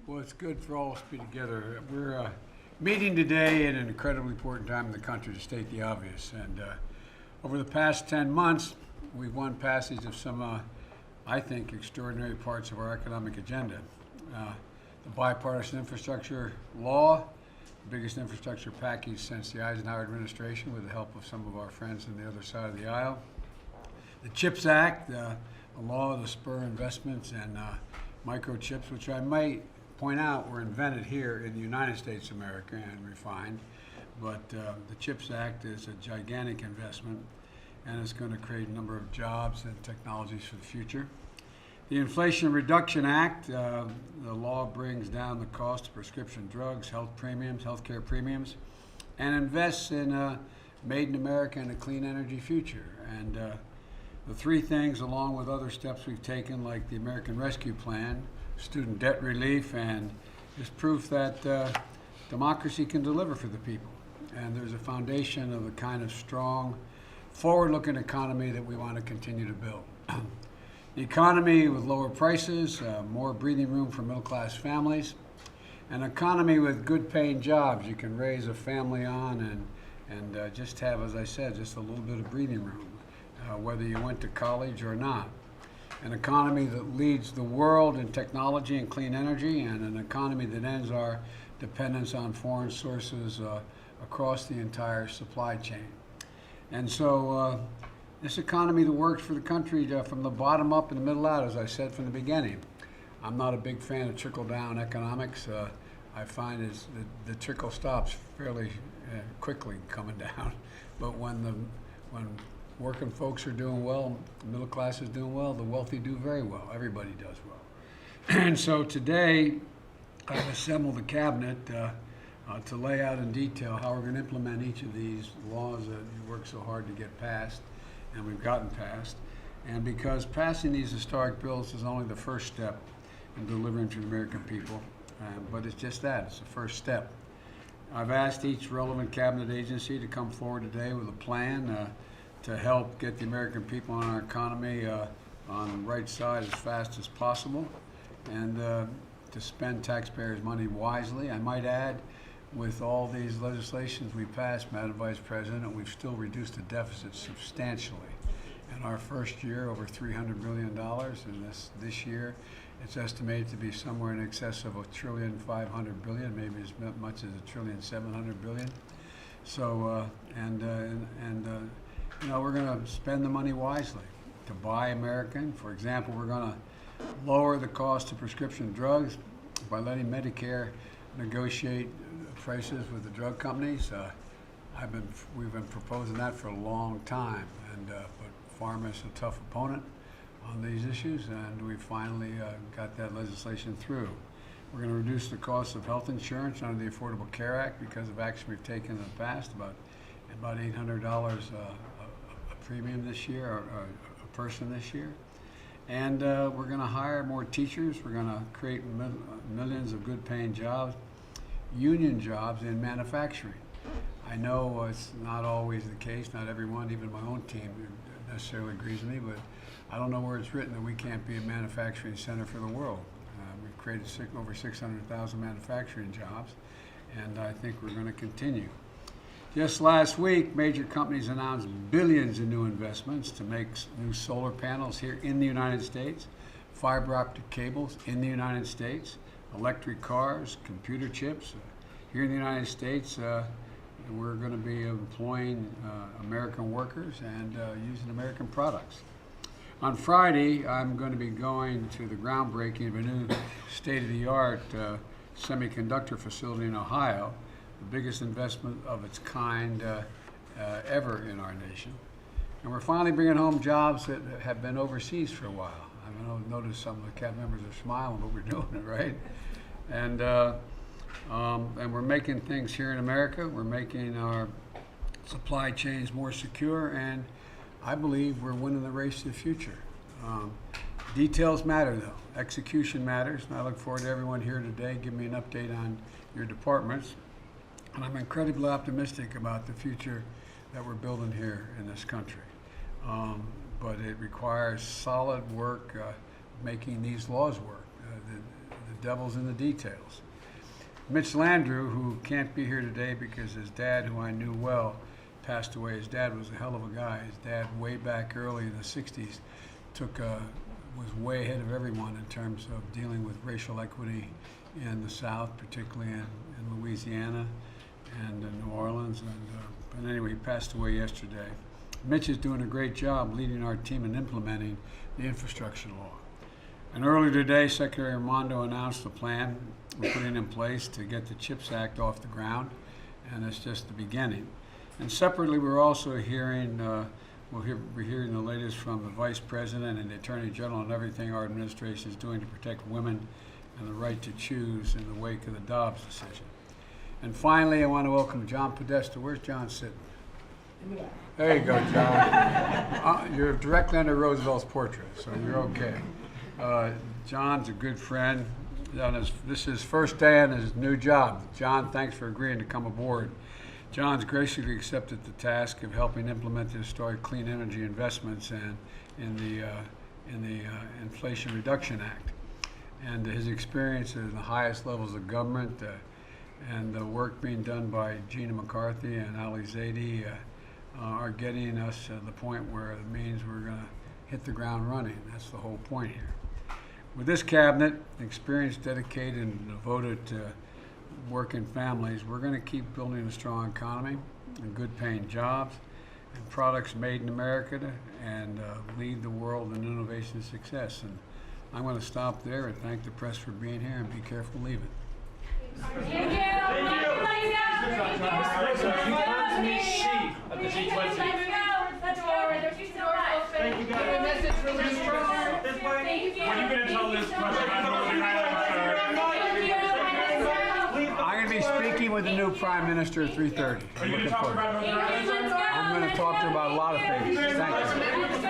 Well, it's good for all of us to be together. We're meeting today at an incredibly important time in the country, to state the obvious. And over the past 10 months, we've won passage of some, I think, extraordinary parts of our economic agenda. The bipartisan infrastructure law, the biggest infrastructure package since the Eisenhower administration, with the help of some of our friends on the other side of the aisle. The CHIPS Act, a law to spur investments and microchips, which I might point out were invented here in the United States of America and refined. But the CHIPS Act is a gigantic investment, and it's going to create a number of jobs and technologies for the future. The Inflation Reduction Act, the law brings down the cost of prescription drugs, healthcare premiums, and invests in made in America and a clean energy future. And the three things, along with other steps we've taken, like the American Rescue Plan, student debt relief, and is proof that democracy can deliver for the people. And there's a foundation of the kind of strong, forward-looking economy that we want to continue to build. The economy with lower prices, more breathing room for middle-class families, an economy with good-paying jobs you can raise a family on and just have, as I said, just a little bit of breathing room, whether you went to college or not. An economy that leads the world in technology and clean energy, and an economy that ends our dependence on foreign sources across the entire supply chain. And so this economy that works for the country from the bottom up and the middle out, as I said from the beginning. I'm not a big fan of trickle-down economics. I find the trickle stops fairly quickly coming down. But when working folks are doing well, the middle class is doing well, the wealthy do very well. Everybody does well. And so today, I've assembled the cabinet to lay out in detail how we're going to implement each of these laws that we worked so hard to get passed, and we've gotten passed. And because passing these historic bills is only the first step in delivering to the American people, but it's just that, it's the first step. I've asked each relevant cabinet agency to come forward today with a plan to help get the American people and our economy on the right side as fast as possible, and to spend taxpayers' money wisely. I might add, with all these legislations we passed, Madam Vice President, we've still reduced the deficit substantially. In our first year, over $300 billion, and this year, it's estimated to be somewhere in excess of $1.5 trillion, maybe as much as $1.7 trillion. So, you know, we're going to spend the money wisely to buy American. For example, we're going to lower the cost of prescription drugs by letting Medicare negotiate prices with the drug companies. We've been proposing that for a long time, and but pharma is a tough opponent on these issues, and we finally got that legislation through. We're going to reduce the cost of health insurance under the Affordable Care Act because of action we've taken in the past, about $800 a premium this year, or a person this year. And we're going to hire more teachers. We're going to create millions of good-paying jobs, union jobs in manufacturing. I know it's not always the case. Not everyone, even my own team, necessarily agrees with me, but I don't know where it's written that we can't be a manufacturing center for the world. We've created over 600,000 manufacturing jobs, and I think we're going to continue. Just last week, major companies announced billions in new investments to make new solar panels here in the United States, fiber optic cables in the United States, electric cars, computer chips. Here in the United States, we're going to be employing American workers and using American products. On Friday, I'm going to be going to the groundbreaking of a new state-of-the-art semiconductor facility in Ohio, the biggest investment of its kind ever in our nation. And we're finally bringing home jobs that have been overseas for a while. I've noticed some of the CAB members are smiling, but we're doing it, right? And we're making things here in America. We're making our supply chains more secure, and I believe we're winning the race to the future. Details matter, though. Execution matters, and I look forward to everyone here today giving me an update on your departments. And I'm incredibly optimistic about the future that we're building here in this country. But it requires solid work making these laws work. The devil's in the details. Mitch Landrieu, who can't be here today because his dad, who I knew well, passed away. His dad was a hell of a guy. His dad, way back early in the 60s, was way ahead of everyone in terms of dealing with racial equity in the South, particularly in Louisiana and in New Orleans. But anyway, he passed away yesterday. Mitch is doing a great job leading our team in implementing the infrastructure law. And earlier today, Secretary Raimondo announced the plan we're putting in place to get the CHIPS Act off the ground, and it's just the beginning. And separately, we're also hearing, we're hearing the latest from the Vice President and the Attorney General on everything our administration is doing to protect women and the right to choose in the wake of the Dobbs decision. And finally, I want to welcome John Podesta. Where's John sitting? There you go, John. You're directly under Roosevelt's portrait, so you're okay. John's a good friend. This is his first day on his new job. John, thanks for agreeing to come aboard. John's graciously accepted the task of helping implement the historic clean energy investments and in the Inflation Reduction Act. And his experience in the highest levels of government and the work being done by Gina McCarthy and Ali Zaidi are getting us to the point where it means we're going to hit the ground running. That's the whole point here. With this cabinet, experienced, dedicated, and devoted to working families, we're going to keep building a strong economy and good paying jobs and products made in America and lead the world in innovation and success. And I'm going to stop there and thank the press for being here, and be careful leaving. Thank you. Let's go. Thank you guys. Message for Liz Truss. Thank you. Are you going to tell Liz Truss about the highlights? I'm going to be speaking with the new Prime Minister at 3:30. Are you going to talk about I'm going to talk to her about a lot of things. Thank you.